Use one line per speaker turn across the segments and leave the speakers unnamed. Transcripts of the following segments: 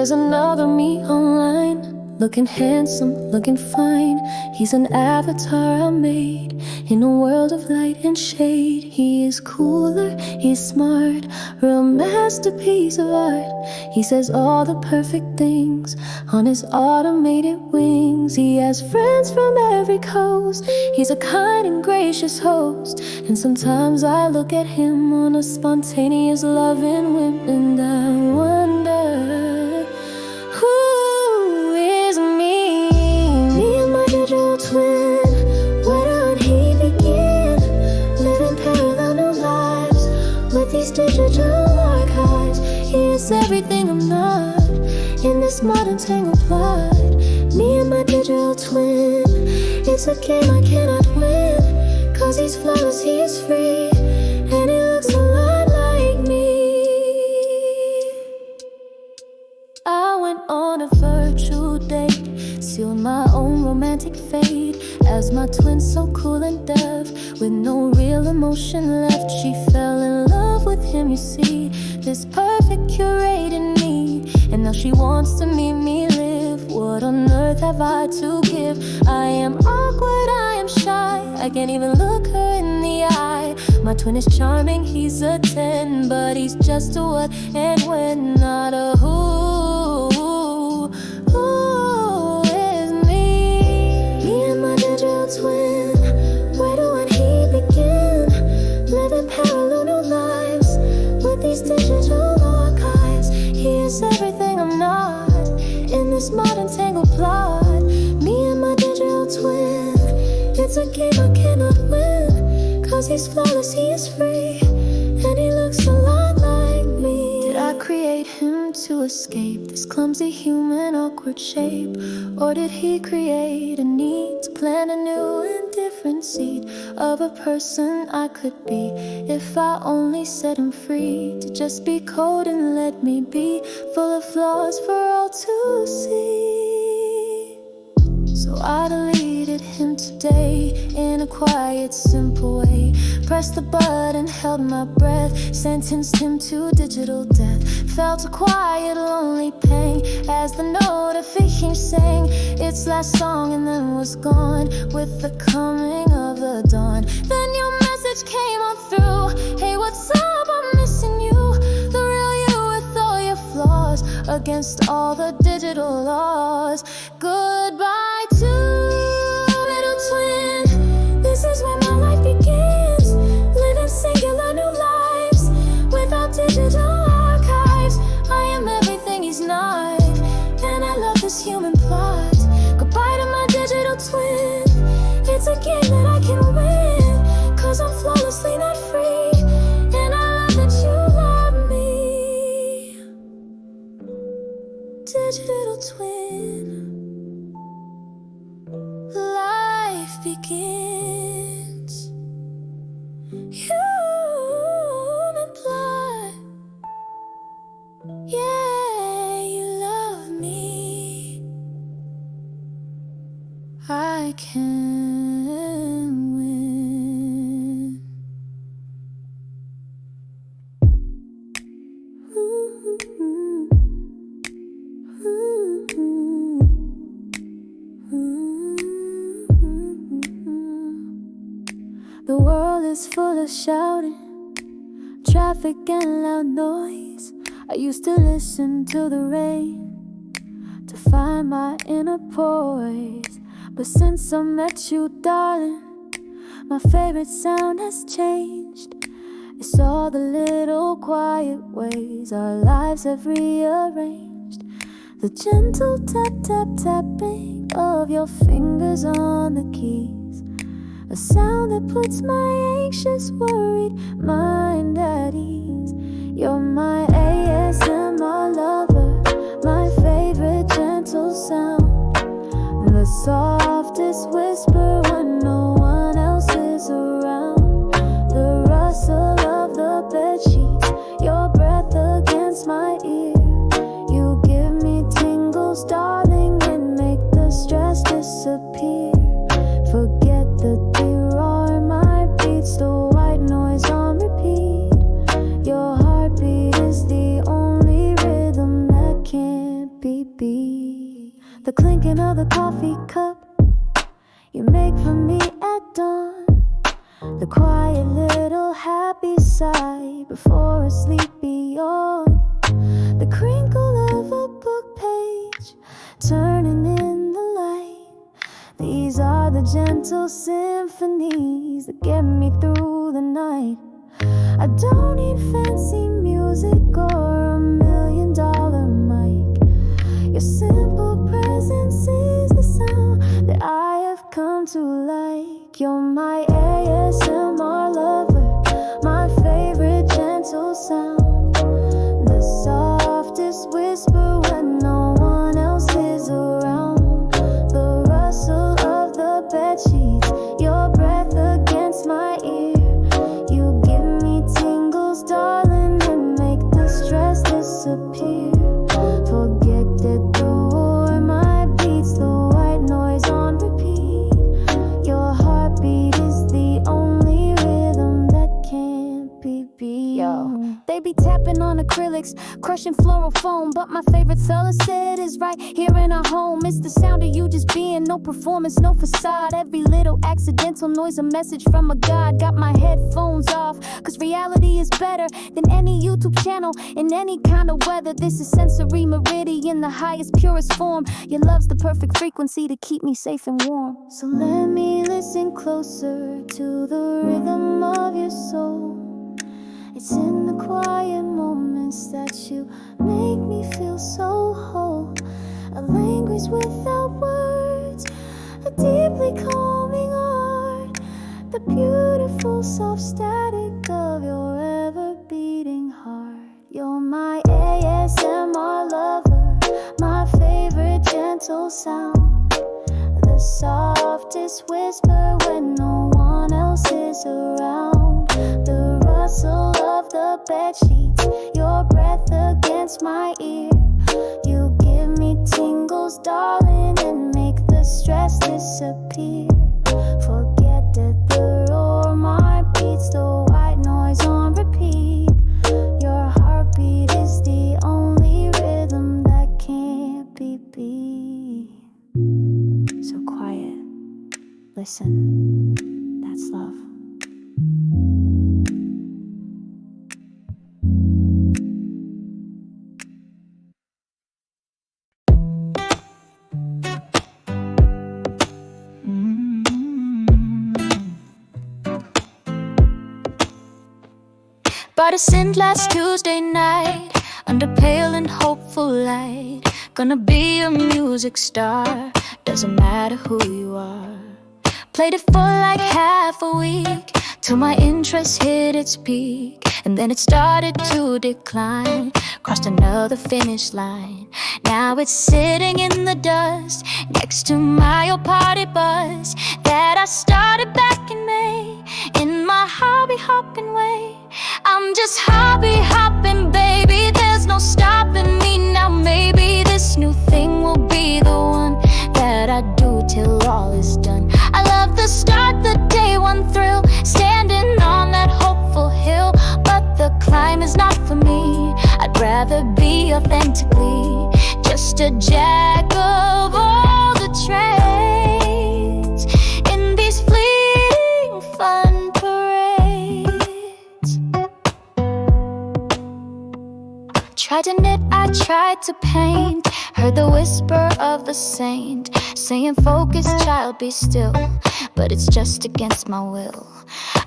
There's another me online, looking handsome, looking fine. He's an avatar I made in a world of light and shade. He is cooler, he's smart, real masterpiece of art. He says all the perfect things on his automated wings. He has friends from every coast. He's a kind and gracious host. And sometimes I look at him on a spontaneous loving whim, and I wonder, who is me? Me and my digital twin. Where did he begin? Living parallel new lives with these digital archives. He is everything I'm not in this modern tangled plot. Me and my digital twin. It's a game I cannot win, 'cause he's flawless, he is free, and he looks a lot like me. I went on a virtual date, sealed my own romantic fate, as my twin so cool and deaf, with no real emotion left. She fell in love with him, you see, this perfect curated need, and now she wants to meet me live. What on earth have I to give? I am awkward, I am shy, I can't even look her in the eye. My twin is charming, he's a 10, but he's just a what and when, not a who. Who is me? Me and my digital twin. Where do and he begin? Living parallel new lives with these digital archives. He is everything I'm not in this modern tangled plot. Me and my digital twin. It's a game I cannot win, 'cause he's flawless, he is free, and he looks a lot like me. Did I create him to escape this clumsy human awkward shape? Or did he create a need to plant a new and different seed of a person I could be, if I only set him free to just be cold and let me be, full of flaws for all to see? So I deleted him today in a quiet, simple way. Pressed the button, held my breath, sentenced him to digital death. Felt a quiet, lonely pang as the notification sang its last song and then was gone with the coming of the dawn. Then your message came on through. Hey, what's up? I'm missing you. The real you with all your flaws, against all the digital laws. Goodbye to little twin. This is where my life begins. Living singular new lives without digital archives. I am everything he's not, and I love this human plot. Goodbye to my digital twin. It's a game that I can win, 'cause I'm flawlessly not free, and I love that you love me. Digital twin. Life begins. Human plot. Yeah, you love me. I can win. The world is full of shouting, traffic and loud noise. I used to listen to the rain to find my inner poise, but since I met you, darling, my favorite sound has changed. It's all the little quiet ways our lives have rearranged. The gentle tap tap tapping of your fingers on the keys, a sound that puts my anxious, worried mind at ease. You're my ASMR lover, my favorite gentle sound, the softest whisper when no one else is around, the rustle of the bedsheets, your breath against my ear. You give me tingles, darling, and make the stress disappear. Forget the roar in my beats, the white noise on repeat. Your heartbeat is the only rhythm that can't The quiet little happy sigh before a sleepy yawn. The crinkle of a book page turning in the light. These are the gentle symphonies that get me through the night. I don't need fancy music or $1 million mic. Your simple presence is the sound that I have come to like. You're my ASMR lover, my favorite gentle sound. The softest whisper when no one else is around. The rustle of the bedsheets, your breath against my ear. You give me tingles, darling, and make the stress disappear. Forget that the war my beats, the white noise on repeat. Your heartbeat is the only rhythm that can't be beat. Yo, they be tapping on acrylics, crushing floral foam, but my favorite fella said is right here in our home. It's the sound of you just being, no performance, no facade. Every little accidental noise, a message from a god. Got my headphones off, cause reality is better than any YouTube channel in any kind of weather. This is sensory meridian, the highest, purest form. Your love's the perfect frequency to keep me safe and warm. So let me listen closer to the rhythm of your soul. It's in the quiet moments that you make me feel so whole. A language without words, a deeply calming art. The beautiful soft static of your ever-beating heart. You're my ASMR lover, my favorite gentle sound. The softest whisper when no one else is around. The rustle of the bedsheets, your breath against my ear. You give me tingles, darling, and make the stress disappear. Forget that the roar my beats, the white noise on repeat. Your heartbeat is the only rhythm that can't be beat. So quiet, listen, that's love. Bought a scent last Tuesday night under pale and hopeful light. Gonna be a music star, doesn't matter who you are. Played it for like half a week till my interest hit its peak, and then it started to decline. Crossed another finish line. Now it's sitting in the dust next to my old party bus that I started back in May in my hobby hopping way. I'm just hobby hopping, baby, there's no stopping me now. Maybe this new thing will be the one that I do till all is done. I love the start, the day one thrill, standing on that hopeful hill. But the climb is not for me, I'd rather be authentically just a jack of all the trades in these fleeting fun parades. Tried to knit, I tried to paint, heard the whisper of the saint saying focus child be still, but it's just against my will.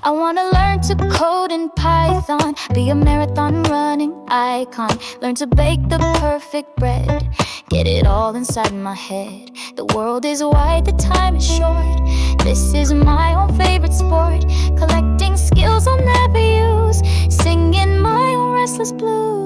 I wanna learn to code in Python, be a marathon running icon, learn to bake the perfect bread, get it all inside my head. The world is wide, the time is short, this is my own favorite sport, collecting skills I'll never use, singing my own restless blues.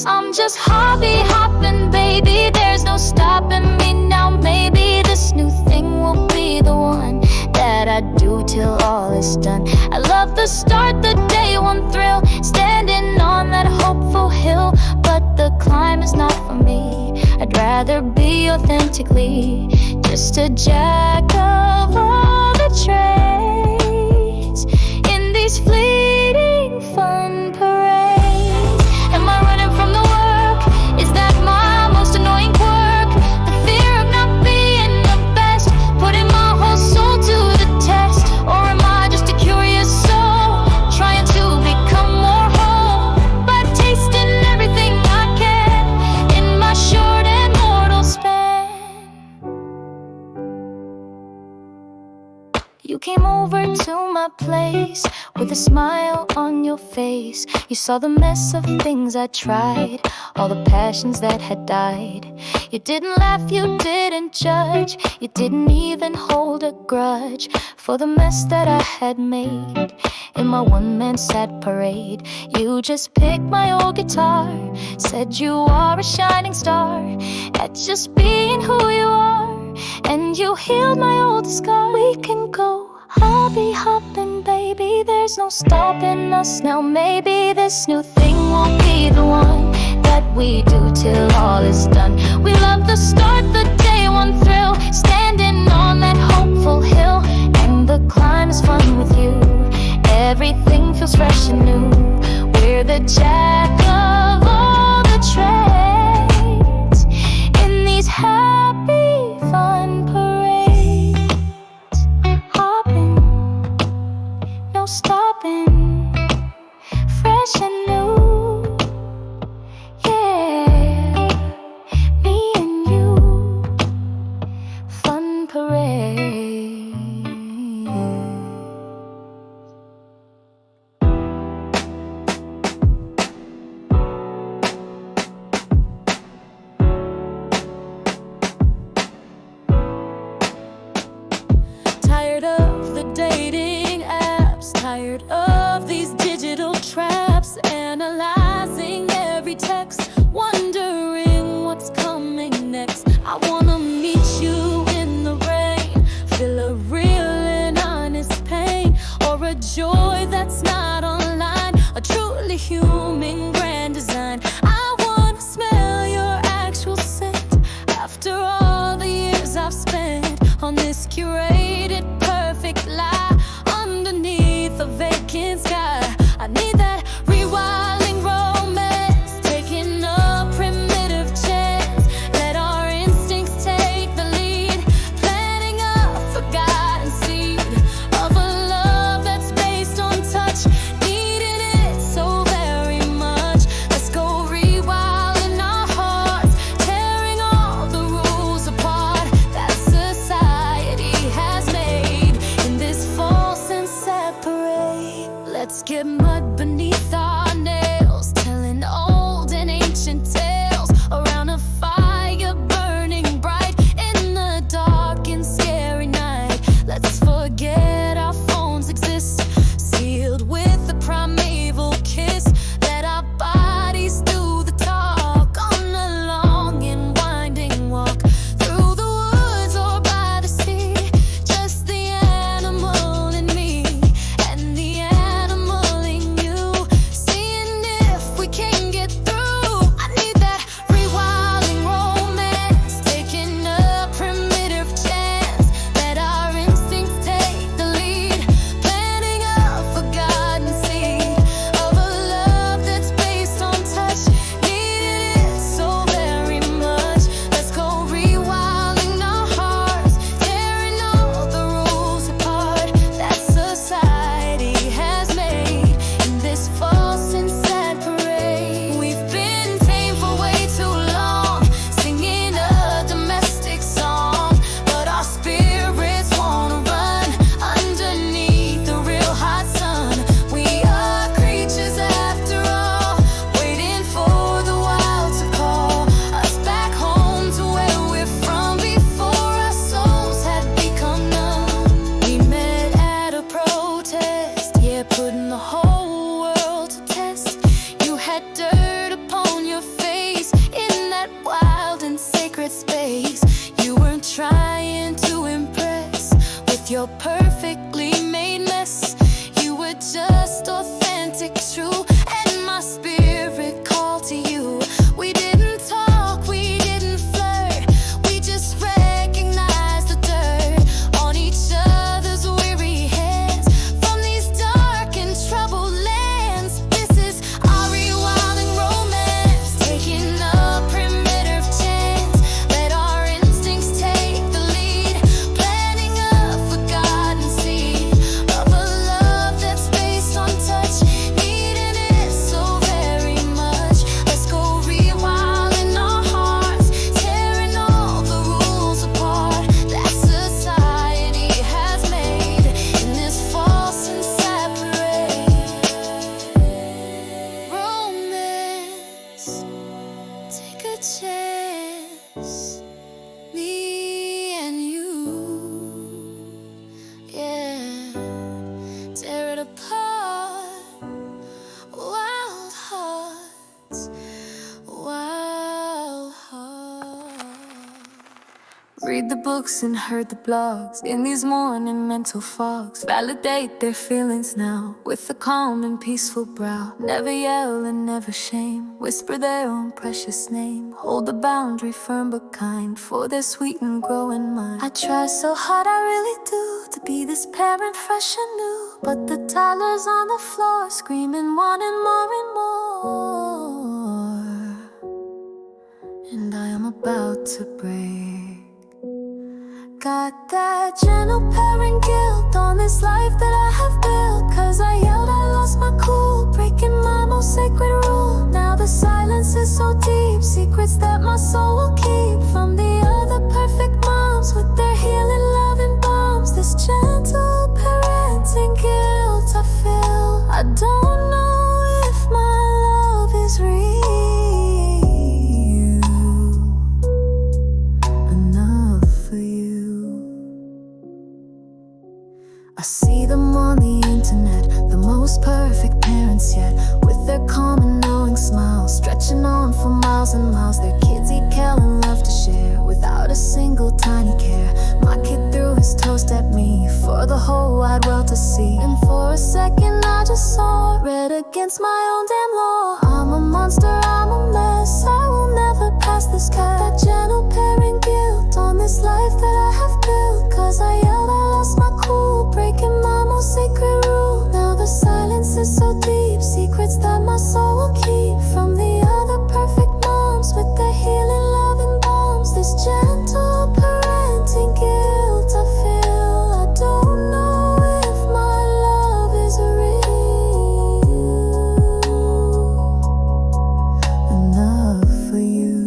I'm just hobby hopping, baby, there's no stopping me now. Maybe this new thing will be the one that I do till all is done. I love the start, the day one thrill, standing on that hopeful hill. But the climb is not for me, I'd rather be authentically just a jack of all the trades in these fleeting fun parades. Am I running from the work? Is that my most annoying quirk? The fear of not being the best, putting my whole soul to the test. Or am I just a curious soul came over to my place with a smile on your face. You saw the mess of things I tried, all the passions that had died. You didn't laugh, you didn't judge, you didn't even hold a grudge for the mess that I had made in my one-man sad parade. You just picked my old guitar, said you are a shining star at just being who you are, and you healed my old scar. We can go hobby hopping, baby, there's no stopping us now. Maybe this new thing won't be the one that we do till all is done. We love the start, the day one thrill, standing on that hopeful hill, and the climb is fun with you. Everything feels fresh and new. We're the jack of all the trades in these happy fun parades. Hopping, no stopping, fresh and new. Yeah, me and you, fun parade. Tired of the dating apps, tired of these digital traps, analyzing every text, wondering what's coming next. I wanna meet you in the rain, feel a real and honest pain, or a joy that's not online, a truly human grand design. I wanna smell your actual scent after all the years I've spent on this curated perfect lie underneath a vacant sky. I need that rewilding romance, taking a primitive chance. Let our instincts take the lead, planting a forgotten seed of a love that's based on touch. Needed it so very much. Let's go rewilding our hearts, tearing all the rules apart that society has made in this false and separate. Let's get mud beneath our nails, telling old and ancient tales around a fire burning bright in the dark and scary night. Let's forget our phones exist, sealed with a primeval kiss. Let our bodies do the talk on a long and winding walk through the woods or by the sea. Just the animal in me and the animal in you. Read the books and heard the blogs. In these morning mental fogs, validate their feelings now with a calm and peaceful brow. Never yell and never shame, whisper their own precious name. Hold the boundary firm but kind for their sweet and growing mind. I try so hard, I really do, to be this parent fresh and new, but the toddler's on the floor screaming, wanting more and more. And I am about to break. Got that gentle parent guilt on this life that I have built. Cause I yelled, I lost my cool, breaking my most sacred rule. Now the silence is so deep, secrets that my soul will keep from the other perfect moms with their healing, loving bombs. This gentle parenting guilt I feel. I don't know if my love is real. I see them on the internet, the most perfect parents yet, with their calm and knowing smiles, stretching on for miles and miles. Their kids eat kale and love to share, without a single tiny care. My kid threw his toast at me, for the whole wide world to see. And for a second I just saw, read against my own damn law. I'm a monster, I'm a mess, I will never pass this cat. That gentle parent guilt on this life that I have built. Cause I yelled, I lost my cool, breaking my most sacred rule. Now the silence is so deep, secrets that my soul will keep from the other perfect moms with their healing, loving bombs. This gentle parenting guilt I feel. I don't know if my love is real enough for you.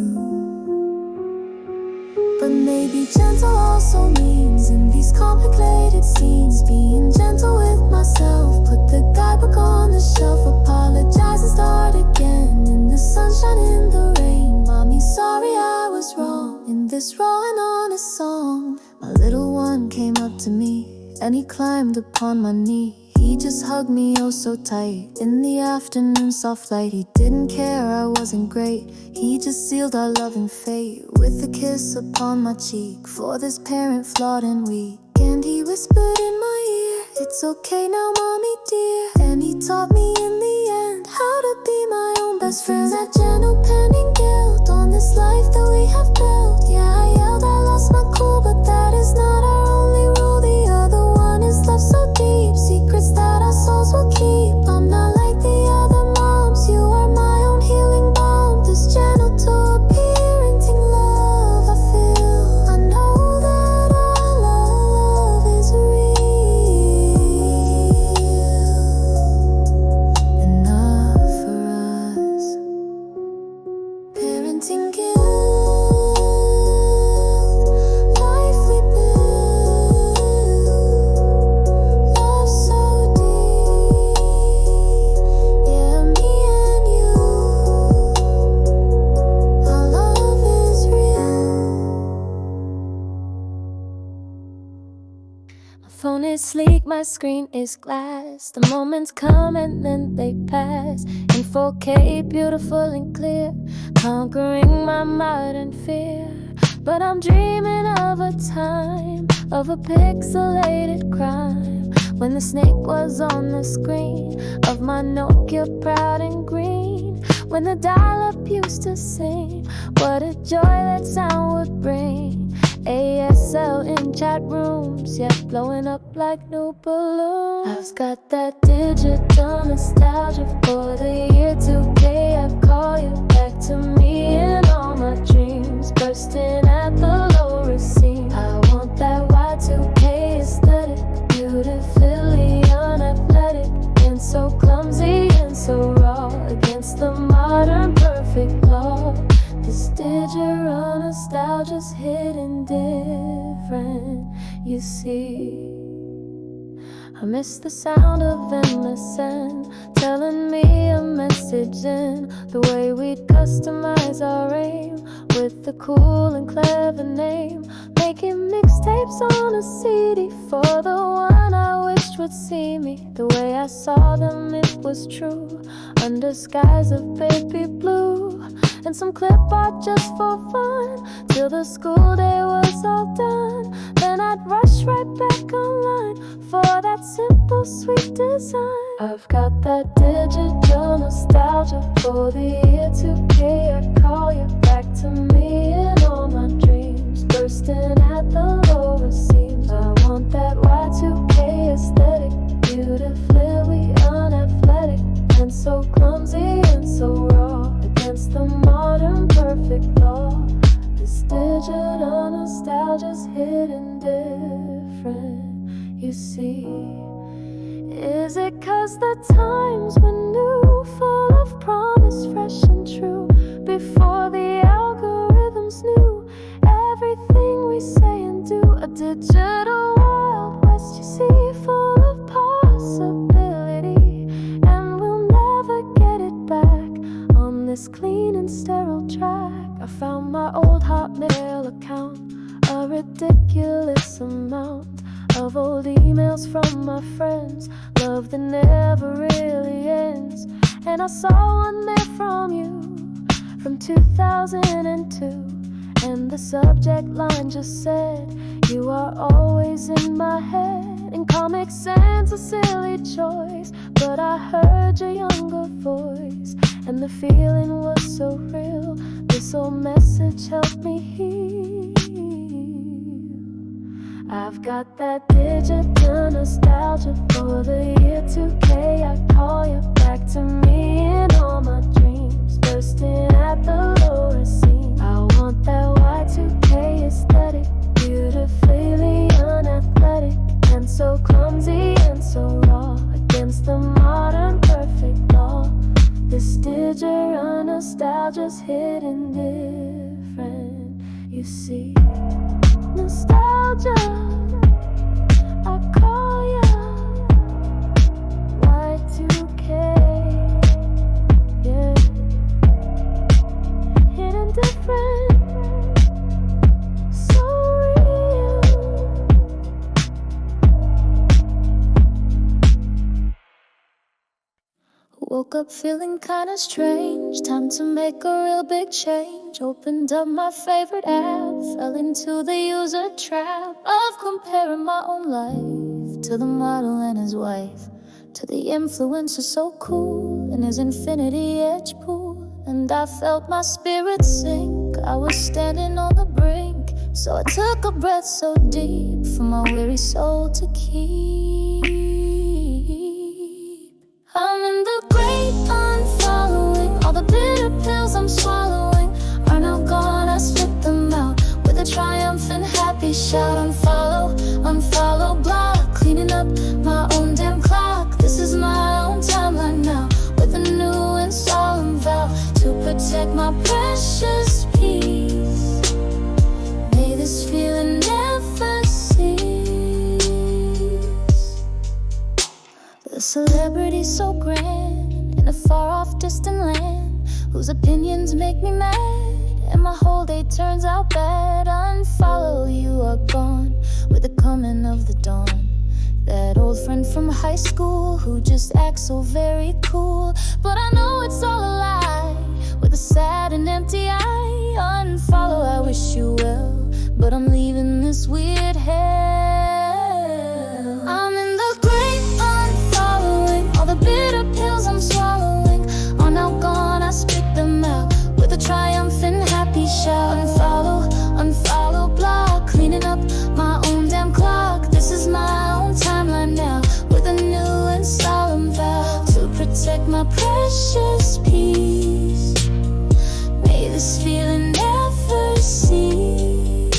But maybe gentle also means in these complicated scenes, being gentle with myself. Put the guidebook on the shelf, apologize and start again. In the sunshine, in the rain, mommy, sorry I was wrong. In this raw and honest song, my little one came up to me and he climbed upon my knee. He just hugged me oh so tight in the afternoon soft light. He didn't care I wasn't great, he just sealed our loving fate with a kiss upon my cheek for this parent flawed and weak. And he whispered in my ear, it's okay now mommy dear. And he taught me in the end how to be my own best friend. That gentle parenting guilt on this life that we have built. Yeah, I yelled, I lost my cool, but that is not our only rule. The other one is love so deep, secrets that our souls will keep. I'm not like the other moms, you are my own healing balm. This gentle to a parenting love I feel. I know that our love is real enough for us. Parenting guilt, life we build, love so deep. Yeah, me and you, our love is real. My phone is sleek, my screen is glass. The moments come and then they pass. In 4K, beautiful and clear, conquering my modern fear. But I'm dreaming of a time, of a pixelated crime, when the snake was on the screen of my Nokia proud and green. When the dial-up used to sing, what a joy that sound would bring. ASL in chat rooms, yet blowing up like new balloons. I've got that digital nostalgia for the year 2K. I call you back to me in all my dreams, bursting at the lowest seam. I want that Y2K aesthetic, beautifully unathletic, and so clumsy and so raw, against the modern perfect law. This digital nostalgia's hidden different, you see. I miss the sound of MSN telling me a message in the way we'd customize our aim with the cool and clever name, making mixtapes on a CD for the one I wished would see me the way I saw them. It was true under skies of baby blue. and some clip art just for fun, till the school day was all done. Then I'd rush right back online for that simple sweet design. I've got that digital nostalgia for the year 2K. I call you back to me in all my dreams, bursting at the lower seams. I want that Y2K aesthetic, beautifully unathletic, and so clumsy and so raw, against the modern perfect law. This digital nostalgia's hidden different, you see. Is it 'cause the times were new, full of promise, fresh and true, before the algorithms knew everything we say and do? A digital Wild West, you see, full of possibility, and we'll never get it back on this clean and sterile track. I found my old Hotmail account, a ridiculous amount of old emails from my friends, love that never really ends. And I saw one there from you, from 2002, and the subject line just said, you are always in my head. And Comic Sans a silly choice, but I heard your younger voice, and the feeling was so real. This old message helped me heal. I've got that digital nostalgia for the year 2K. I call you back to me in all my dreams, bursting at the lower seam. I want that Y2K aesthetic, beautifully unathletic, and so clumsy and so raw, against the modern perfect law. This digital nostalgia's hidden different, you see. Nostalgia, I call ya Y2K, yeah. Hidden different, so real. Woke up feeling kinda strange, time to make a real big change. Opened up my favorite app, fell into the user trap of comparing my own life to the model and his wife, to the influencer so cool in his infinity edge pool. And I felt my spirit sink, I was standing on the brink, so I took a breath so deep for my weary soul to keep. I'm in the great unfollowing, all the bitter pills I'm swallowing are now gone, I spit them out with a triumphant happy shout. Unfollow, unfollow, block, cleaning up my own damn clock. This is my own timeline now, with a new and solemn vow to protect my precious peace. May this feeling never cease. The celebrity so grand in a far-off distant land, whose opinions make me mad, and my whole day turns out bad. Unfollow, you are gone with the coming of the dawn. That old friend from high school who just acts so very cool, but I know it's all a lie, with a sad and empty eye. Unfollow, I wish you well, but I'm leaving this weird hell. I'm in the great unfollowing, all the bitter pills I'm swallowing are now gone, I spit them out with a triumphant happy shout. Unfollow, unfollow, block, cleaning up my own damn clock. This is my own timeline now, with a new and solemn vow to protect my precious peace. May this feeling never cease.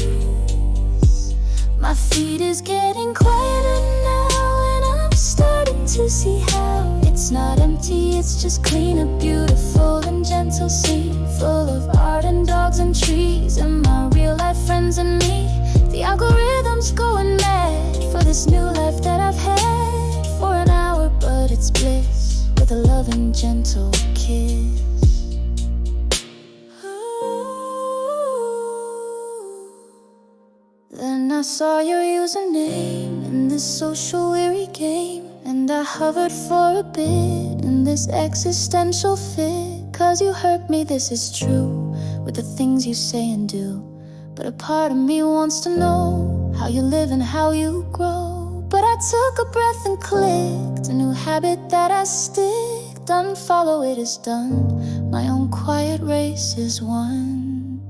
My feet is getting quieter now, and I'm starting to see how it's not empty, it's just clean, a beautiful and gentle scene, full of art and dogs and trees, and my real life friends and me. The algorithm's going mad for this new life that I've had for an hour, but it's bliss with a loving, gentle kiss. Then I saw your username in this social weary game, and I hovered for a bit in this existential fit, because you hurt me, this is true, with the things you say and do. But a part of me wants to know how you live and how you grow. But I took a breath and clicked a new habit that I stick. Unfollow it is done, my own quiet race is won.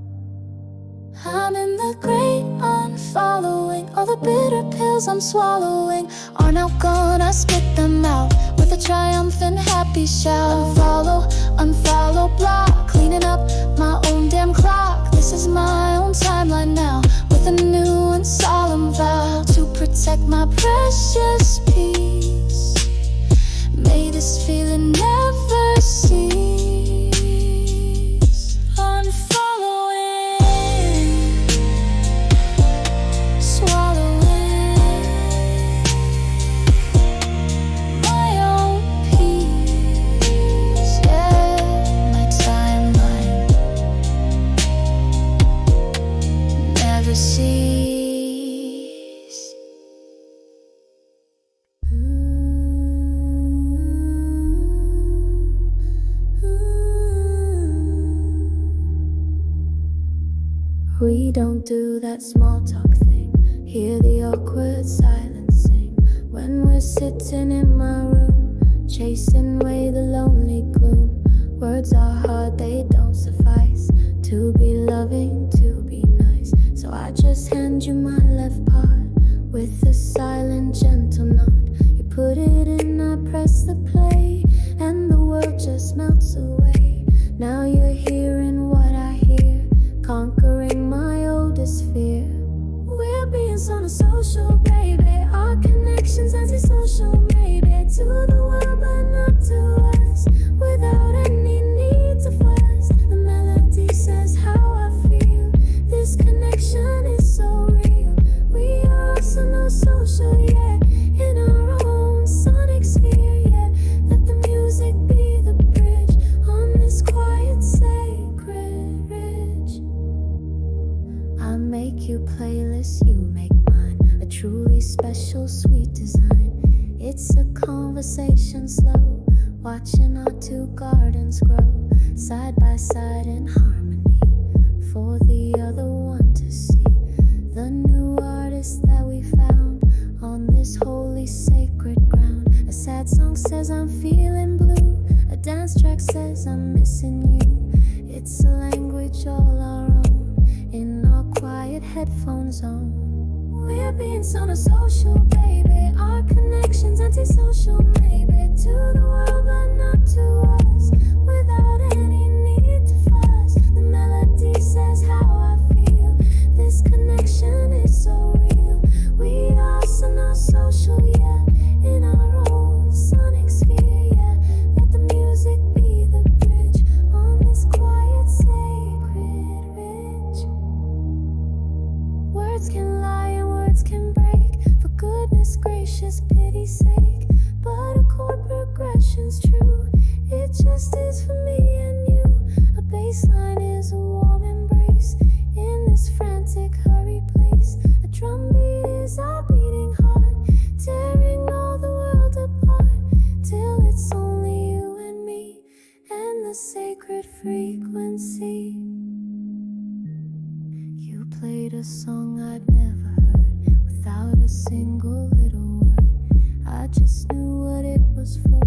I'm in the great unfollowing. All the bitter pills I'm swallowing are now gone, I spit them out with a triumphant happy shout. Unfollow, unfollow, block, cleaning up my own damn clock. This is my own timeline now, with a new and solemn vow to protect my precious peace. May this feeling never cease. Unfollowing, swallowing my own peace. Yeah, my timeline never cease. We don't do that small talk thing. Hear the awkward silence sing when we're sitting in my room, chasing away the lonely gloom. Words are hard, they don't suffice to be loving, to be nice. So I just hand you my left part with a silent, gentle nod. You put it in, I press the play, and the world just melts away. Now you're hearing what I hear, conquering my oldest fear. We're being sonosocial, baby. Our connection's antisocial, maybe to the world, but not to us. Without any need to fuss, the melody says how I feel. This connection is so real. We are sonosocial, yeah, in our own sonic sphere, yeah. Let the music be the bridge on this quiet, sacred ridge. I make you playlists, you make mine, a truly special, sweet design. It's a conversation slow, watching our two gardens grow, side by side in harmony, for the other one to see. The new artist that we found on this holy, sacred ground. A sad song says I'm feeling blue, a dance track says I'm missing you. It's a language all our own, in our quiet headphone zone. We're being sonosocial, baby. Our connection's antisocial, maybe to the world, but not to us. Without any need to fuss, the melody says how I feel. This connection is so real. We are sonosocial, yeah, in our own sonic sphere, yeah. Let the music be the bridge on this quiet, sacred ridge. Words can lie and words can break, for goodness gracious, pity's sake. But a chord progression's true, it just is for me and you. A bass line is a warm embrace in this frantic hurry place. A drum beat is our beating heart, tearing all the world apart, till it's only you and me and the sacred frequency. You played a song I'd never heard, without a single little word. I just knew what it was for,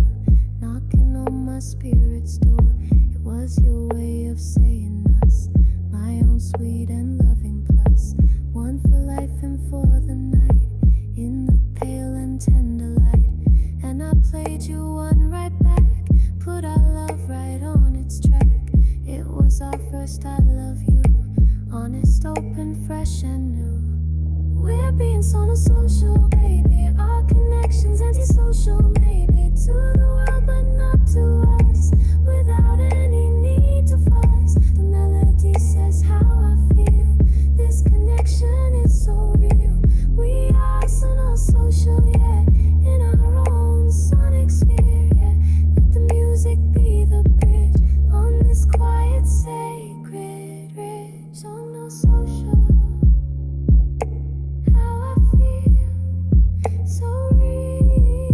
knocking on my spirit's door. It was your way of saying us, my own sweet and loving plus. One for life and for the night, in the pale and tender light. And I played you one right back, put our love right on its track. It was our first I love you, honest, open, fresh and new. We're being sonosocial, baby. Our connection's antisocial, maybe to the world, but not to us. Without any need to fuss, the melody says how I feel. This connection is so real. We are sonosocial, yeah, in our own sonic sphere, yeah. Let the music be the bridge on this quiet, sacred ridge. Sonosocial. How I feel so real.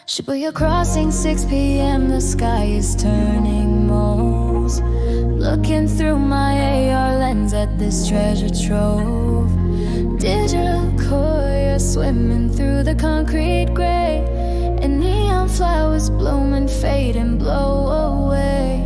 Shibuya crossing 6 p.m. The sky is turning moles. Looking through my AR lens at this treasure trove. Digital courier swimming through the concrete gray. And neon flowers bloom and fade and blow away.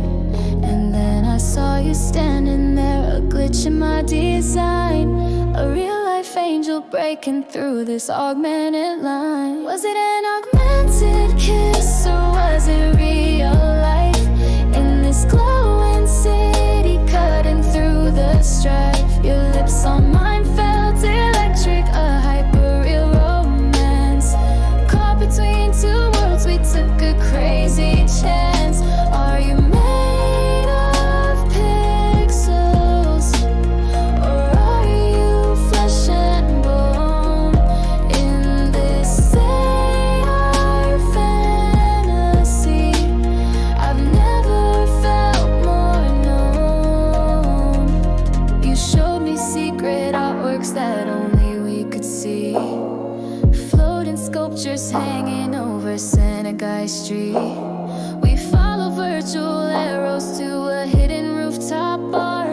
And then I saw you standing there, a glitch in my design. A real life angel breaking through this augmented line. Was it an augmented kiss or was it real life? In this glowing city cutting through the strife. Your lips on mine felt electric, a hyper-real romance. Caught between two worlds, we took a crazy chance. Are you made of pixels? Or are you flesh and bone? In this AR fantasy, I've never felt more known. You showed me secret artworks that only we could see. Floating sculptures hanging over Senegai Street. We follow virtual arrows to a hidden rooftop bar.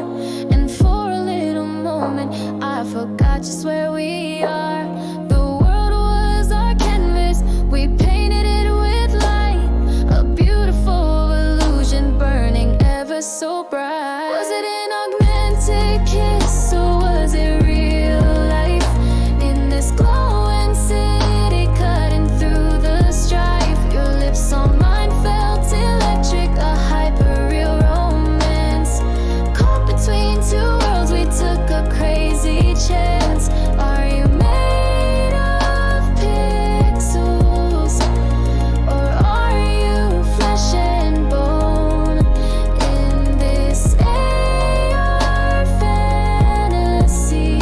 And for a little moment, I forgot just where we are. The world was our canvas, we painted it with light. A beautiful illusion burning ever so bright. Was it an augmented kiss or was it real life? In this glowing city cutting through the strife. Your lips on mine felt electric, a hyper-real romance. Caught between two worlds, we took a crazy chance. Are you made of pixels? Or are you flesh and bone? In this AR fantasy,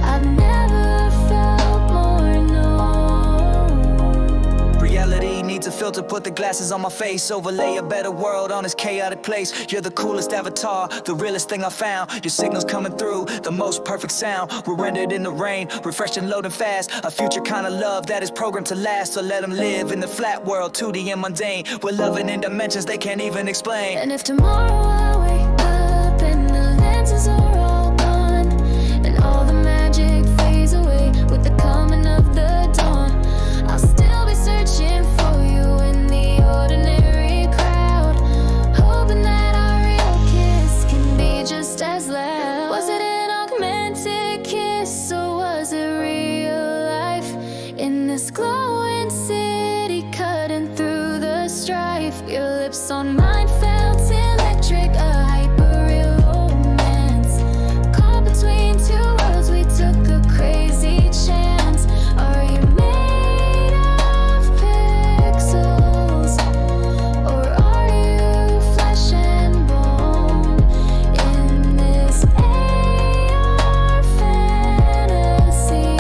I've never felt more known.
Reality needs a filter, put the glasses on my face. Overlay a better world on this chaotic place. You're the coolest avatar, the realest thing I found. Your signals coming through, the most perfect sound. We're rendered in the rain, refreshed and loading fast. A future kind of love that is programmed to last. So let them live in the flat world, 2D and mundane. We're loving in dimensions they can't even explain.
And if tomorrow I wake up and the lenses are all gone, and all the magic fades away with the coming of the dawn, I'll still be searching for you in the ordinary crowd, hoping that our real kiss can be just as loud. Was it an augmented kiss or was it real life? In this glowing city cutting through the strife. Your lips on mine felt electric, a hyper-real romance. Caught between two worlds, we took a crazy chance. Are you made of pixels? Or are you flesh and bone? In this AR fantasy,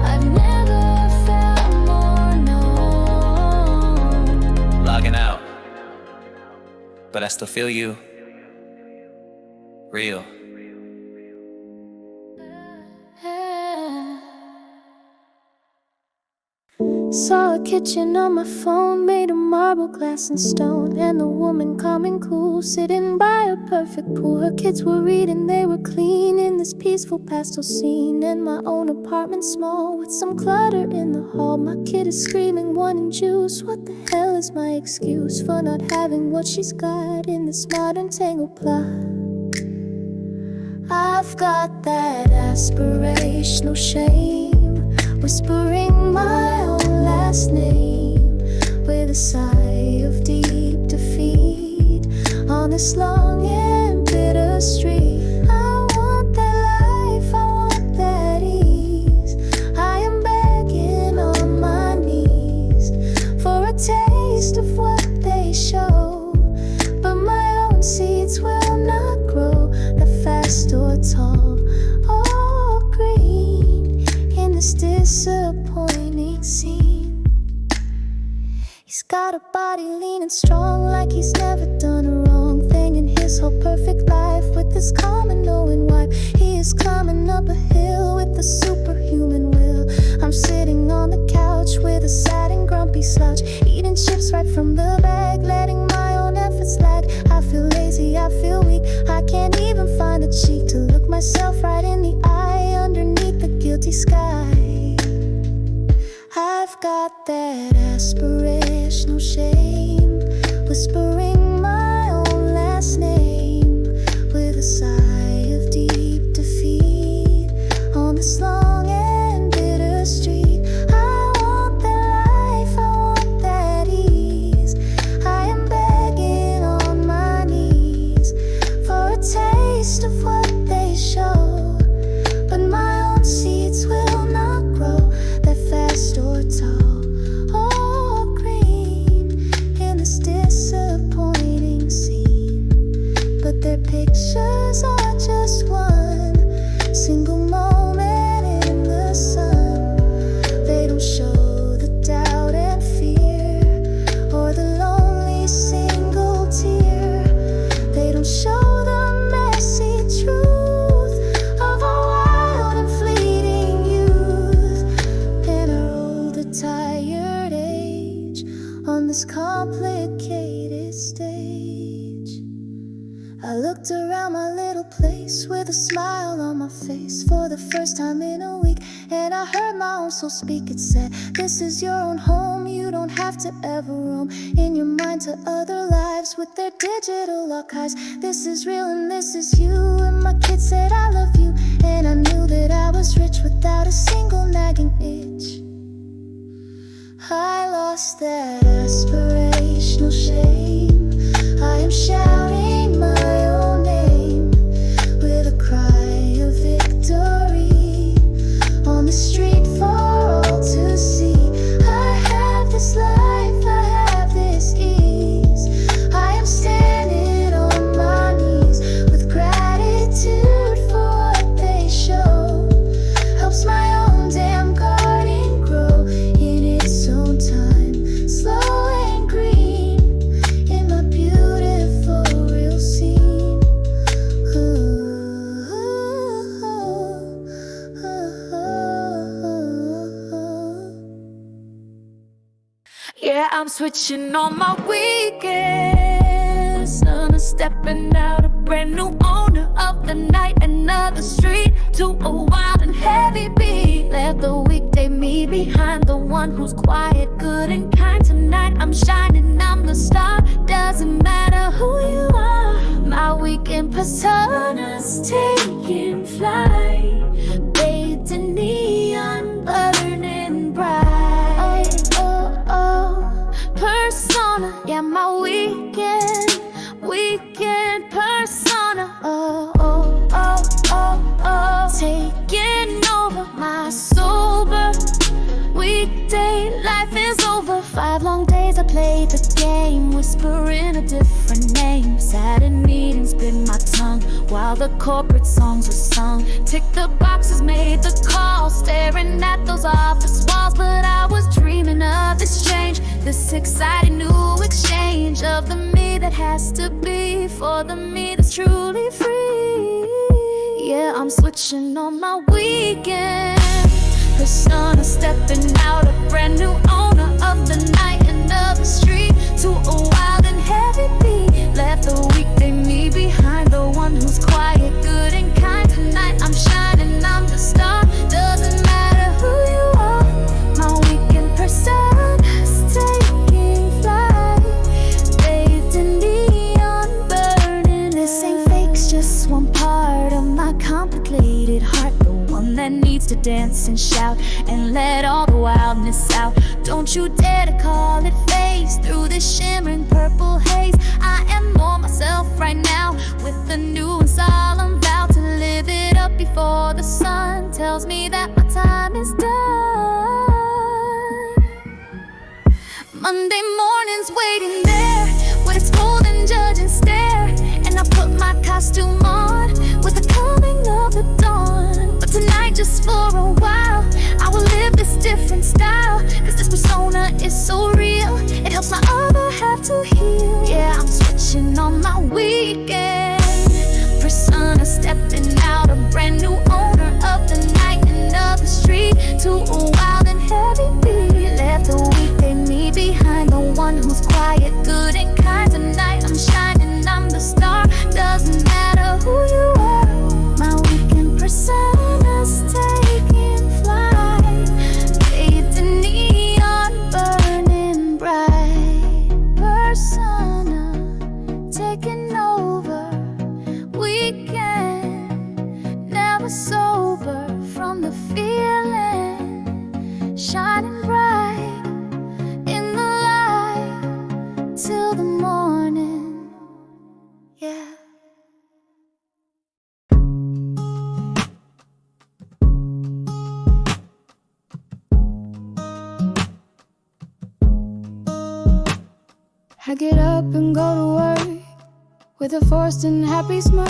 I've never felt more known.
Logging out, but I still feel you. Real.
Saw a kitchen on my phone made of marble, glass and stone, and the woman calm and cool sitting by a perfect pool. Her kids were reading, they were clean in this peaceful pastel scene. And my own apartment small with some clutter in the hall. My kid is screaming, wanting juice. What the hell is my excuse for not having what she's got in this modern tangled plot? I've got that aspirational shame, whispering my own last name with a sigh of deep defeat on this long and bitter street. I want that life, I want that ease. I am begging on my knees for a taste of what they show, but my own seeds will not grow that fast or tall or green in this disappointing scene. He's got a body lean and strong, like he's never done a wrong thing in his whole perfect life. With his calm and knowing wife, he is climbing up a hill with a superhuman will. I'm sitting on the couch with a sad and grumpy slouch, myself right in the eye underneath the guilty sky. I've got that aspirational shame, whispering my own last name with a sigh of deep defeat on this long and bitter street. I want that life, I want that ease. I am begging on my knees for a taste of what they show, but my own seeds will not grow that fast or tall or green in this disappointing scene. But their pictures are just one single moment in the sun. They don't show the doubt and fear or the lonely single tear. They don't show the messy truth of our wild and fleeting youth in our older tired age on this complicated stage. I looked around my little place with a smile on my face for the first time in a week, and I heard my own soul speak. It said, this is your own home, you don't have to ever roam in your mind to other lives with their digital archives. This is real and this is you, and my kids said I love you, and I knew that I was rich without a single nagging itch. I lost that aspirational shame. I am shouting my own name with a cry of victory on the street for all to see. I have this life, I have this ease. I am standing on my knees with gratitude for what they show. Helps my own damn garden grow in its own time, slow and green in my beautiful real scene.
Yeah, I'm switching on my weekends. Son is stepping out, a brand new owner of the night. Another street to a wild and heavy beat. Left the weekday me behind, the one who's quiet, good and kind. Tonight I'm shining, I'm the star. Doesn't matter who you are. My weekend persona's taking flight, bathed in neon, burning bright. Persona, yeah, my weekend persona. Taking over my sober weekday life is over. 5 long days I played the game, whispering a different name. Sat in meetings, bit my tongue while the corporate songs were sung. Ticked the boxes, made the calls, staring at those office walls. But I was dreaming of this change, this exciting new exchange of the me that has to be for the me that's truly free. Yeah, I'm switching on my weekend persona, stepping out, a brand new owner of the night. Another street to a wild and heavy beat. Left the weekday me behind, the one who's quiet, good and kind. Tonight I'm shining, I'm the star. Doesn't matter who you are. My weekend persona's taking flight, bathed in neon, burning. This ain't fake, it's just one part of my complicated heart, the one that needs to dance and shout and let all the wildness out. Don't you dare to call it phase through this shimmering purple haze. I am more myself right now with a new and solemn vow to live it up before the sun tells me that my time is done. Monday morning's waiting there with its cold and judging stare, and I put my costume on with the coming of the dawn. But tonight, just for a while, I will live this different style, cause this persona is so real, it helps my other half to heal. Yeah, I'm switching on my weekend persona, stepping out, a brand new owner of the night. Another street to a wild and heavy beat. Left the weekday me behind, the one who's quiet, good and kind. Tonight I'm shining, I'm the star. Doesn't matter who you are. My weekend shining bright in the light till the morning. Yeah. I get up and go to work with a forced and happy smirk,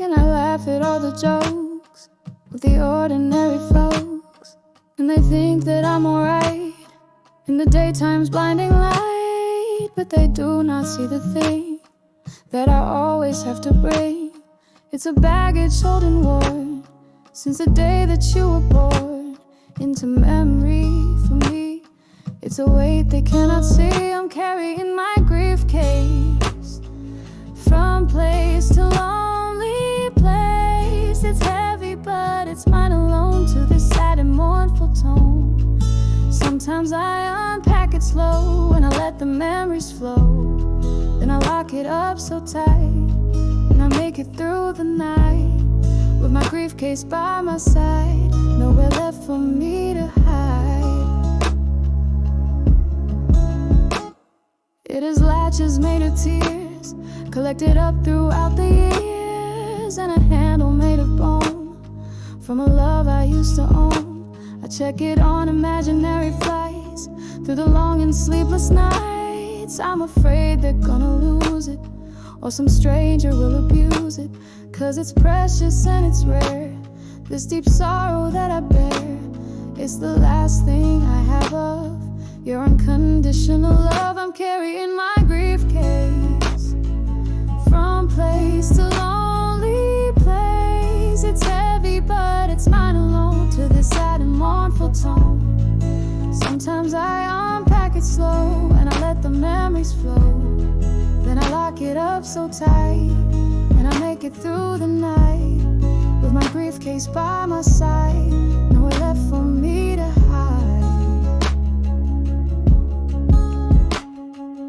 and I laugh at all the jokes with the ordinary folks, and they think that I'm alright in the daytime's blinding light, but they do not see the thing that I always have to bring. It's a baggage holding worn since the day that you were born into memory for me. It's a weight they cannot see. I'm carrying my Griefcase from place to lonely place. It's heavy, but it's mine alone to this sad and mournful tone. Sometimes I unpack it slow and I let the memories flow. Then I lock it up so tight and I make it through the night with my Griefcase by my side. Nowhere left for me to hide. It is latches made of tears, collected up throughout the years, and a handle made of bone from a love I used to own. I check it on imaginary flights through the long and sleepless nights. I'm afraid they're gonna lose it, or some stranger will abuse it, 'cause it's precious and it's rare. This deep sorrow that I bear, it's the last thing I have of your unconditional love. I'm carrying my Griefcase from place to lonely place. It's heavy, but it's mine alone to this sad and mournful tone. Sometimes I unpack it slow and I let the memories flow. Then I lock it up so tight and I make it through the night with my Griefcase by my side. Nowhere left for me to hide.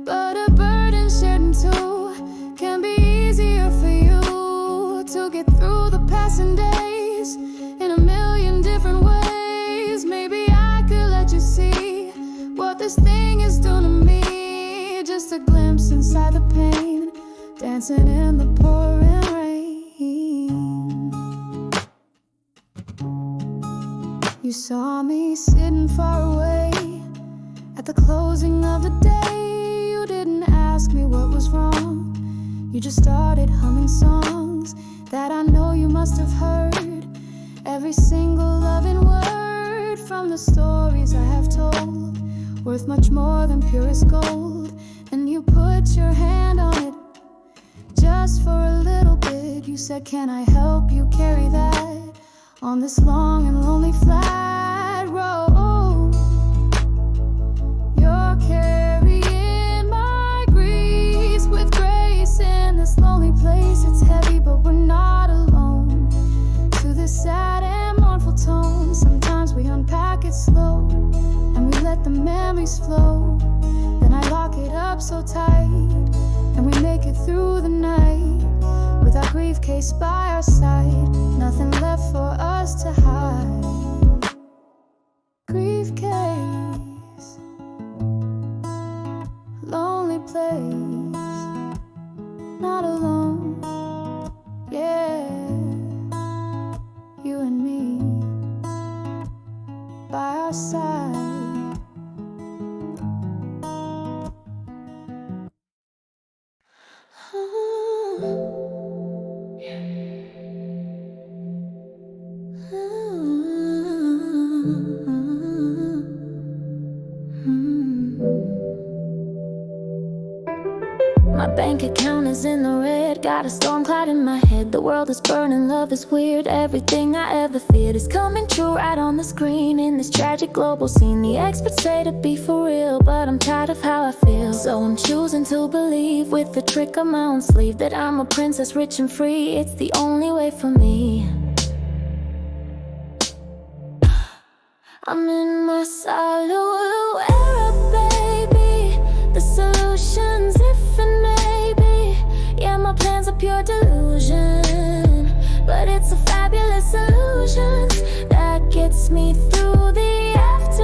But a burden shared in two can be easier for you to get through the passing days in a million different ways. Maybe I could let you see what this thing is doing to me. Just a glimpse inside the pain, dancing in the pouring rain. You saw me sitting far away at the closing of the day. You didn't ask me what was wrong. You just started humming songs that I know you must have heard. Every single loving word from the stories I have told, worth much more than purest gold. And you put your hand on it just for a little bit. You said, can I help you carry that on this long and lonely flat road? You're carrying my griefs with grace in this lonely place. It's heavy, but we're not alone to this sad and mournful tone. Sometimes we unpack it slow and we let the memories flow. Then I lock it up so tight and we make it through the night with our Griefcase by our side. Nothing left for us to hide. Griefcase, lonely place, not alone. Yeah, you and me by our side. My bank account is in the red, got a storm cloud in my head. The world is burning, love is weird. Everything I ever feared is coming true right on the screen. In this tragic global scene, the experts say to be for real, but I'm tired of how I feel. So I'm choosing to believe with the trick on my own sleeve that I'm a princess rich and free. It's the only way for me. I'm in my Solulu Era, baby. The solution's if and maybe. Yeah, my plans are pure delusion, but it's a fabulous illusion that gets me through the aftermath.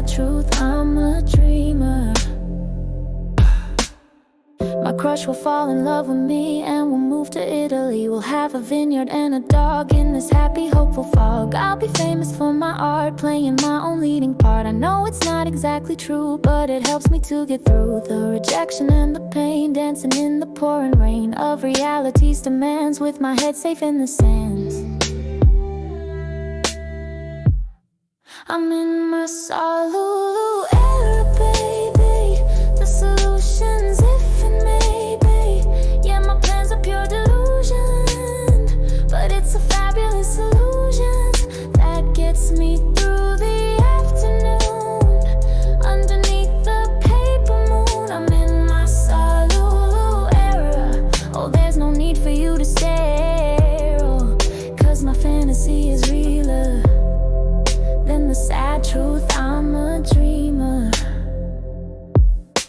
truth, I'm a dreamer. My crush will fall in love with me and we'll move to Italy. We'll have a vineyard and a dog in this happy, hopeful fog. I'll be famous for my art, playing my own leading part. I know it's not exactly true, but it helps me to get through the rejection and the pain, dancing in the pouring rain of reality's demands, with my head safe in the sands. I'm in my Solulu Era, baby. The solution's if and maybe. Yeah, my plans are pure delusion, but it's a fabulous illusion that gets me through the afternoon. Underneath the paper moon, I'm in my Solulu Era. Oh, there's no need for you to stare, oh, 'cause my fantasy is realer than the sad truth, I'm a dreamer.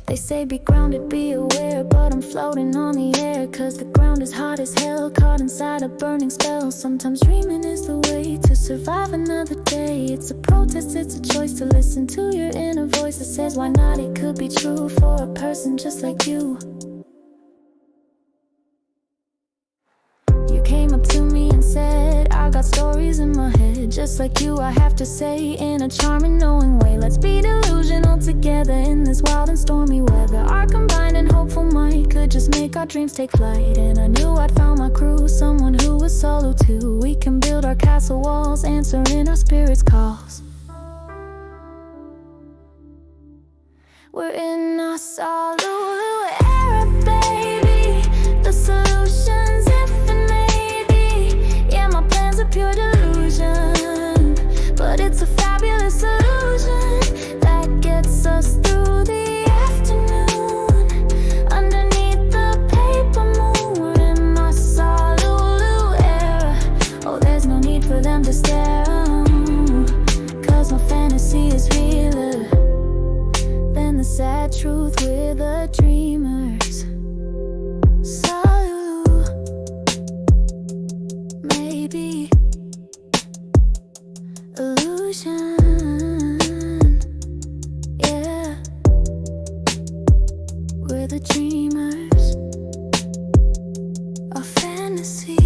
They say be grounded, be aware, but I'm floating on the air, 'cause the ground is hot as hell, caught inside a burning spell. Sometimes dreaming is the way to survive another day. It's a protest, it's a choice to listen to your inner voice that says why not, it could be true for a person just like you. You came up to me and said, I got stories in my head, just like you, I have to say, in a charming, knowing way. Let's be delusional together in this wild and stormy weather. Our combined and hopeful mind could just make our dreams take flight. And I knew I'd found my crew, someone who was solo too. We can build our castle walls, answering our spirits' calls. We're in our Solulu Era, baby. The solution's if and maybe. Yeah, my plans are pure delusion, but it's a fabulous illusion that gets us through the afternoon. Underneath the paper moon, we're in my Solulu Era. Oh, there's no need for them to stare, 'cause my fantasy is realer than the sad truth, we're the dreamers. Solulu, maybe illusion, yeah, we're the dreamers of fantasy.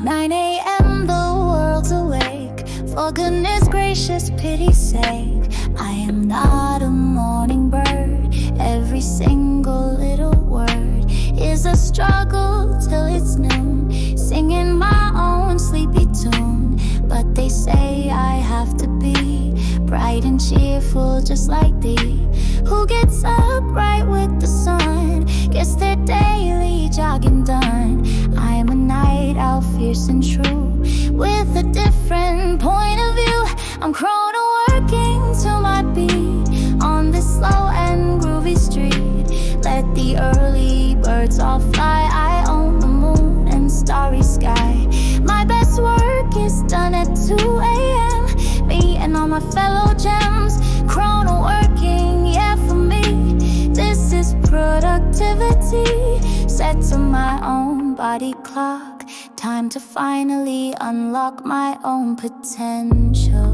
9 a.m. the world's awake. For goodness gracious pity's sake, I am not a morning bird. Every single little word is a struggle till it's noon, singing my own sleepy tune. But they say I have to be bright and cheerful just like thee. Who gets up right with the sun, gets their daily jogging done. I am a night owl, fierce and true, with a different point of view. I'm chronoworking to my beat on this slow and groovy street. Let the early birds all fly. I own the moon and starry sky. My best work is done at 2 a.m. Me and all my fellow gems, chronoworking, yeah, for me this is productivity. Set to my own body clock, time to finally unlock my own potential.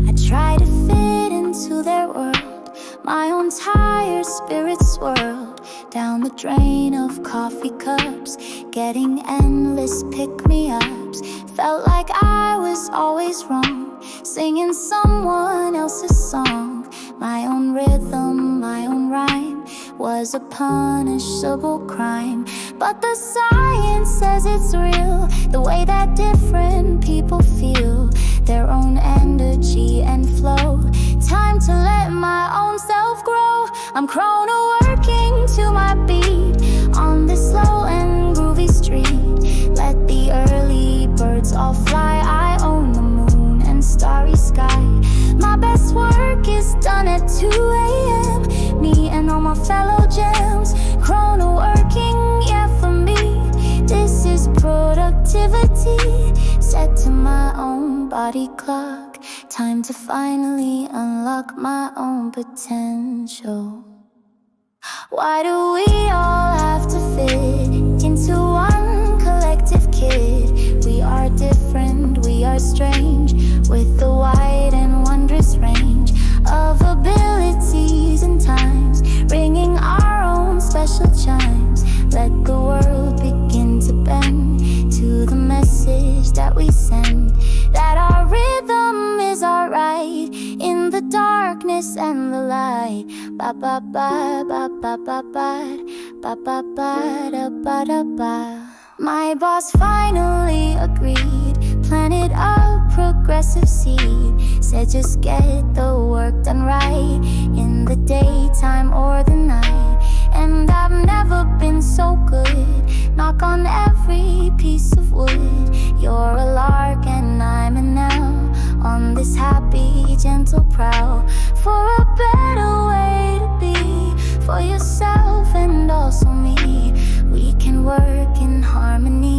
I try to fit into their world, my own tired spirit swirled down the drain of coffee cups, getting endless pick-me-ups. Felt like I was always wrong, singing someone else's song. My own rhythm, my own rhyme was a punishable crime. But the science says it's real, the way that different people feel, their own energy and flow. Time to let my own self grow. I'm chronoworking to my beat on this slow and groovy street. Let the early birds all fly. I own the moon and starry sky. My best work is done at 2 a.m. Me and all my fellow gems, chronoworking, yeah, for me this is productivity. Set to my own body clock, time to finally unlock my own potential. Why do we all have to fit
into one collective kid. We are different, we are strange, with a wide and wondrous range of abilities and times, ringing our own special chimes. Let the world begin to bend to the message that we send, that our rhythm is our right in the darkness and the light. Ba ba ba ba ba ba ba ba ba ba da ba da ba. My boss finally agreed, planted a progressive seed, said just get the work done right in the daytime or the night. And I've never been so good, knock on every piece of wood. You're a lark and I'm an owl, on this happy gentle prowl, for a better way to be, for yourself and also me. We can work in harmony,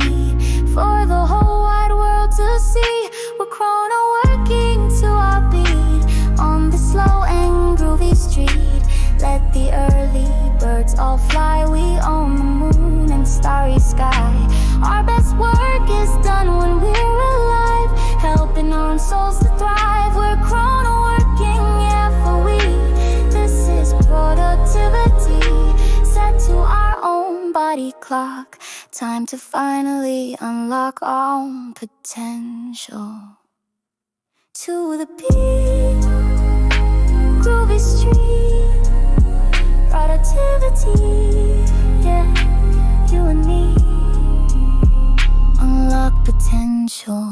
for the whole wide world to see. We're chrono-working to our beat, on the slow and groovy street. Let the early birds all fly, we own the moon and starry sky. Our best work is done when we're alive, helping our own souls to thrive. We're chrono-working, yeah, for we. This is productivity, set to our own body clock. Time to finally unlock our own potential. To the beat, groovy street, productivity, yeah, you and me, unlock potential.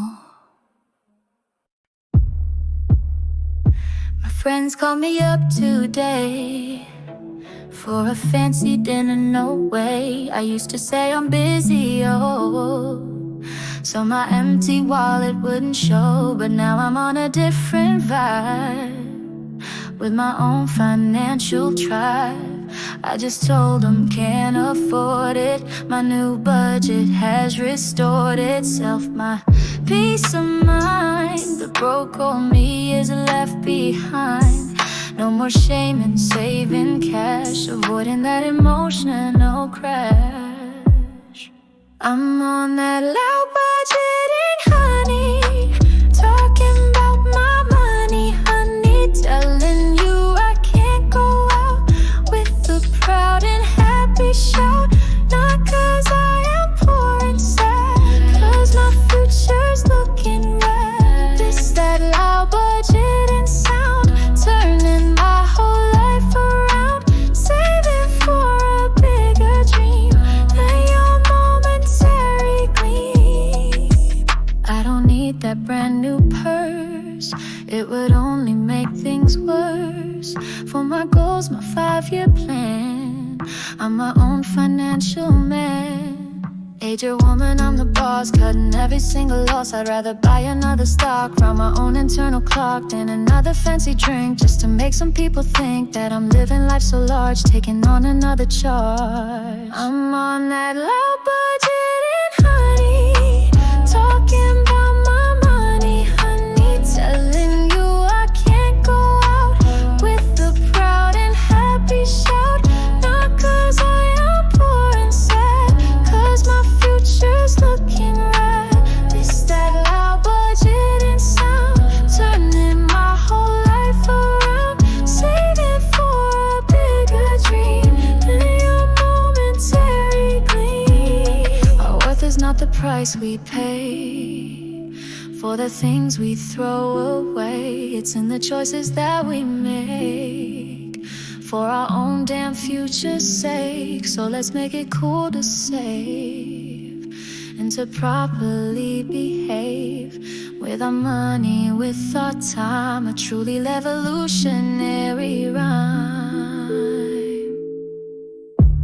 My friends called me up today for a fancy dinner, no way. I used to say I'm busy, oh, so my empty wallet wouldn't show. But now I'm on a different vibe, with my own financial tribe. I just told them can't afford it. My new budget has restored itself. My peace of mind, the broke old me is left behind. No more shame in saving cash, avoiding that emotional crash. I'm on that loud budgeting, honey, talking about my money, honey, telling you I can't go out with a proud and happy shout. Not 'cause I am poor and sad, 'cause my future's looking red. This that loud budgeting sound, turning my whole life around, saving for a bigger dream than your momentary gleam. I don't need that brand new purse, it would only make things worse. For my goals, my 5-year plan, I'm my own financial man. Ager woman, I'm the boss, cutting every single loss. I'd rather buy another stock, run my own internal clock, than another fancy drink, just to make some people think that I'm living life so large, taking on another charge. I'm on that low budgeting, honey, talking about my money, honey, telling you I can't go out with a proud and happy shout. Not 'cause I am poor and sad, 'cause my future's looking red. This that loud budgeting sound, turning my whole life around, saving for a bigger dream than your momentary gleam. Our worth is not the price we pay for the things we throw away. It's in the choices that we make for our own damn future's sake. So let's make it cool to save and to properly behave with our money, with our time. A truly revolutionary rhyme.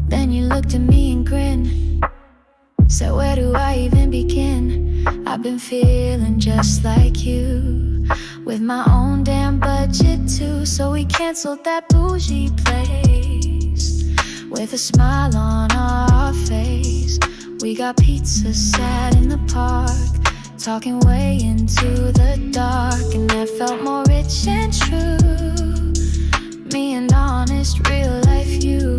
Then you looked at me and grinned, said, where do I even begin? I've been feeling just like you, with my own damn budget too. So we canceled that bougie place with a smile on our face. We got pizza, sat in the park, talking way into the dark, and that felt more rich and true. Me and honest real life you,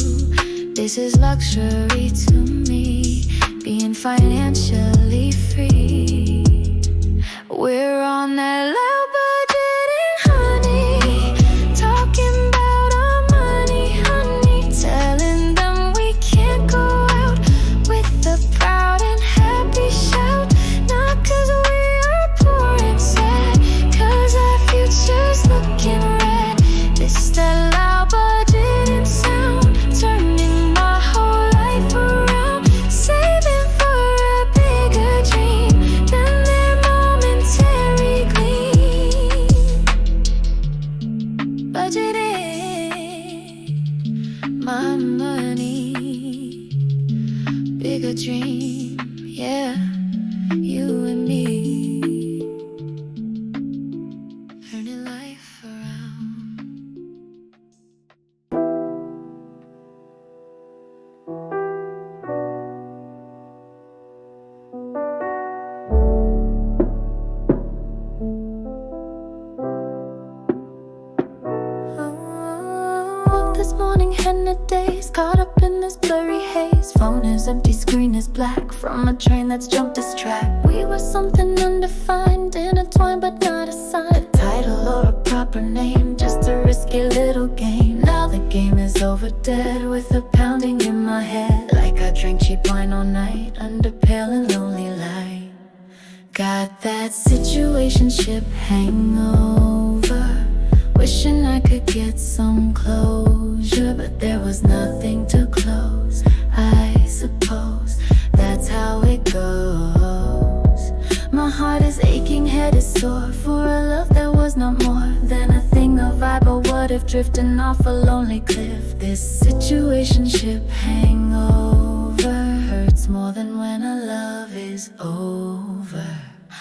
this is luxury to me. being financially free. We're on that low budgeting, honey, talking about our money, honey, telling them we can't go out with a proud and happy shout. Not 'cause we are poor and sad, 'cause our future's looking red. This that loud budgeting sound, turning my whole life around, saving for a bigger dream than their momentary gleam. Budgeting my money, bigger dream, yeah, you and me, turning life around. Woke this morning and the days caught up in this blurry haze. Phone is empty, screen is black from a train that's jumped this track. We were something undefined, intertwined but not assigned. A title or a proper name, just a risky little game. Now the game is over, dead with a pounding in my head. Like I drank cheap wine all night under pale and lonely light. Got that situationship hangover, wishing I could get some closure, but there was nothing to close. I suppose that's how it goes. My heart is aching, head is sore for a love that was not more than a thing, a vibe, or what if drifting off a lonely cliff. This situationship hangover hurts more than when a love is over.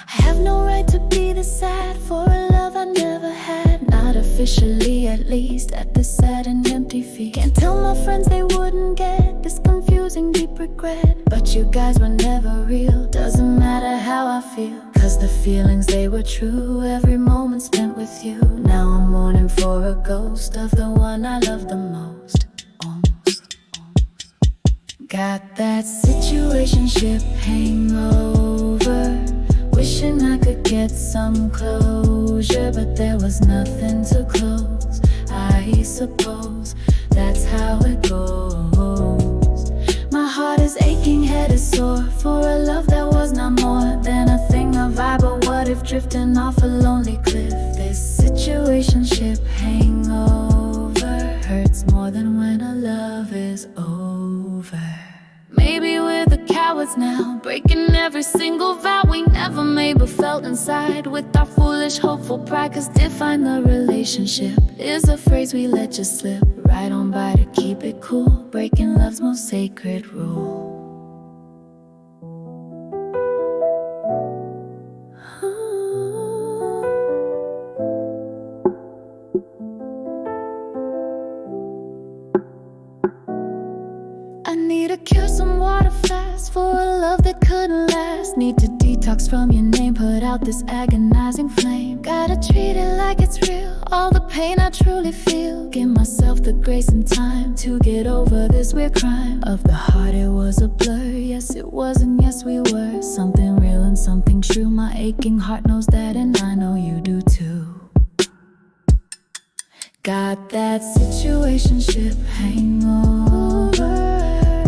I have no right to be this sad for a love I never had, not officially at least, at this sad and empty feet. Can't tell my friends, they wouldn't get this confusing deep regret, but you guys were never real. Doesn't matter how I feel, 'cause the feelings, they were true, every moment spent with you. Now I'm mourning for a ghost of the one I love the most. Got that situationship hangover, wishing I could get some closure, but there was nothing to close. I suppose that's how it goes. My heart is aching, head is sore for a love that was not more than a thing, a vibe, or what if drifting off a lonely cliff. This situationship hangover hurts more than when a love is over. Maybe we're the cowards now, breaking every single vow we never made but felt inside, with our foolish hopeful pride, 'cause define the relationship is a phrase we let just slip right on by to keep it cool, breaking love's most sacred rule. I need to cure some water fast for a love that couldn't last. Need to detox from your name, put out this agonizing flame. Gotta treat it like it's real, all the pain I truly feel. Give myself the grace and time to get over this weird crime. Of the heart it was a blur, yes it was and yes we were. Something real and something true, my aching heart knows that and I know you do too. Got that situationship hangover,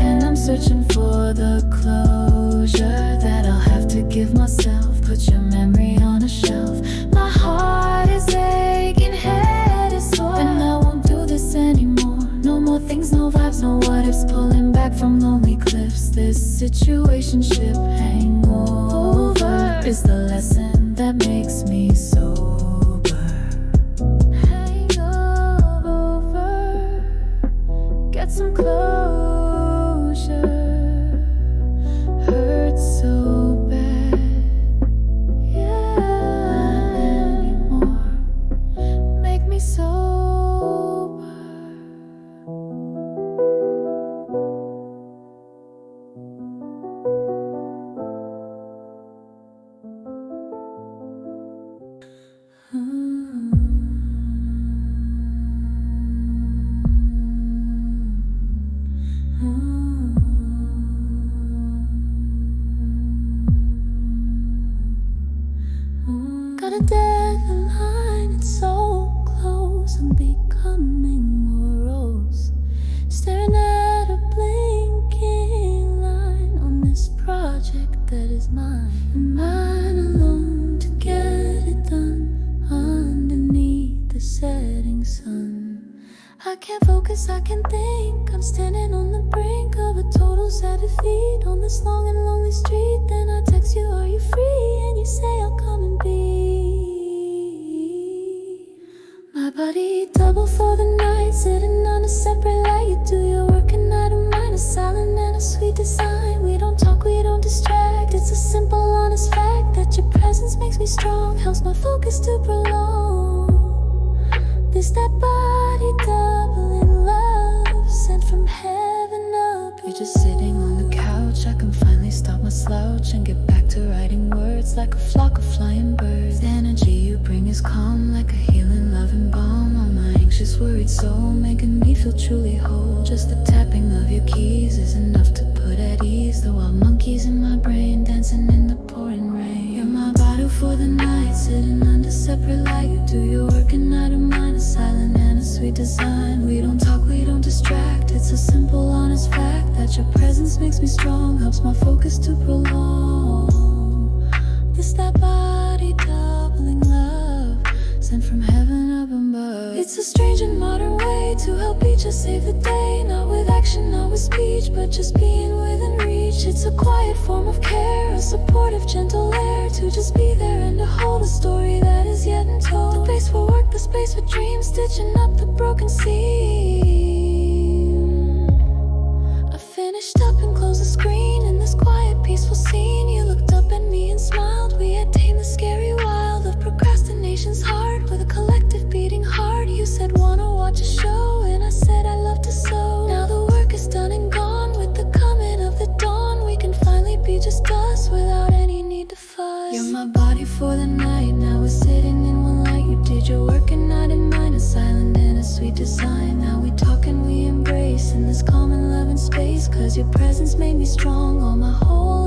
and I'm searching for the closure that I'll have to give myself. Put your memory on a shelf. My heart is aching, head is sore, and I won't do this anymore. No more things, no vibes, no what ifs, pulling back from lonely cliffs. This situationship hangover is the lesson that makes me sober. Get some closure, hurts so bad, yeah, anymore, make me sober.
a dead line, it's so close. I'm becoming morose, staring at a blinking line on this project that is mine. Am I alone to get it done underneath the setting sun? I can't focus, I can't think. I'm standing on the brink of a total sad defeat on this long and lonely street. Then I text you, are you free? And you say I'll come and be. My body double for the night, sitting on a separate light. You do your work and I do mine. A silent and a sweet design. We don't talk, we don't distract. It's a simple, honest fact that your presence makes me strong, helps my focus to prolong. This that body doubling love sent from heaven up. You're just sitting on the couch. I can finally stop my slouch and get back to writing words like a flock of flying birds. The energy you bring is calm, like a healing, loving balm on my anxious, worried soul, making me feel truly whole. Just the tapping of your keys is enough to put at ease the wild monkeys in my brain dancing in the pouring rain. You're my bottle for the night, sitting under separate light. You do your work and I do mine. A silent and a sweet design. We don't talk, we don't distract. It's a simple, honest fact that your presence makes me strong, helps my focus to prolong. It's that body doubling love sent from heaven up above. It's a strange and modern way to help each us save the day. Not with action, not with speech, but just being within reach. It's a quiet form of care, a supportive, gentle air to just be there and to hold a story that is yet untold. The place for work, the space for dreams, stitching up the broken seam. I finished up and closed the screen in this quiet, peaceful scene. You looked up at me and smiled. We had tamed the scary wild of procrastination's heart with a collective beating heart. You said, wanna watch a show? And I said, I love to sew. Now the work is done and gone. With the coming of the dawn, we can finally be just us without any need to fuss. You're my body for the night. Now we're sitting in one light. You did your work and I did mine. A silent and a sweet design. Now we talk and we embrace in this calm and loving space. Cause your presence made me strong. All my whole